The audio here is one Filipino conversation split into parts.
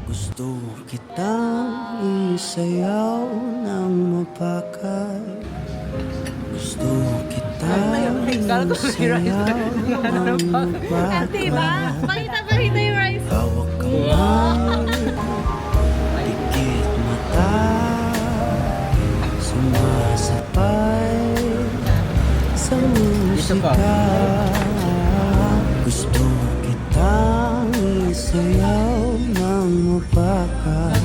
Gusto kitang isayaw ng mapakal. Gusto kitang isayaw ng mapakal. Pakita yung rice. Hawak kamay, dikit mata, sumasapay sa musika. Gusto kitang isayaw ng mapakal.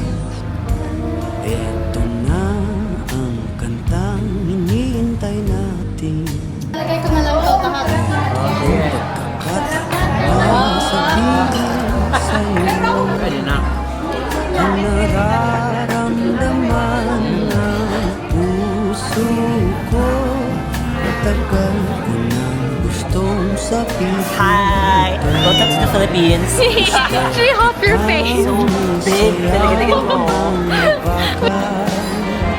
Ito na ang kantang hinihintay natin. Lagay ko na lang ito. Pagkakataon sabihin sa'yo ang nararamdaman ng puso ko. Matagal ko nang gustong sabihin. Hi! Welcome to the Philippines. She hopped your face. Big, talaga mo.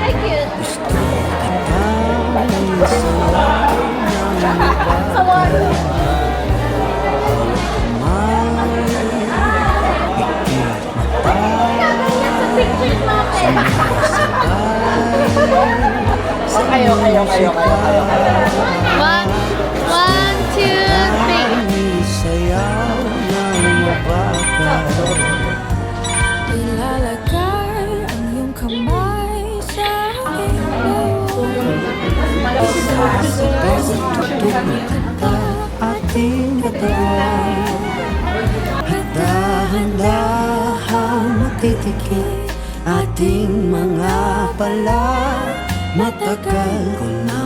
Hi, cute. Kayo. One, two, three. Sayaw ng mabaka. Ilalagay ang iyong kamay sa ating katawan. Dahan-dahan matitikip ating mga pala. Matagal ko na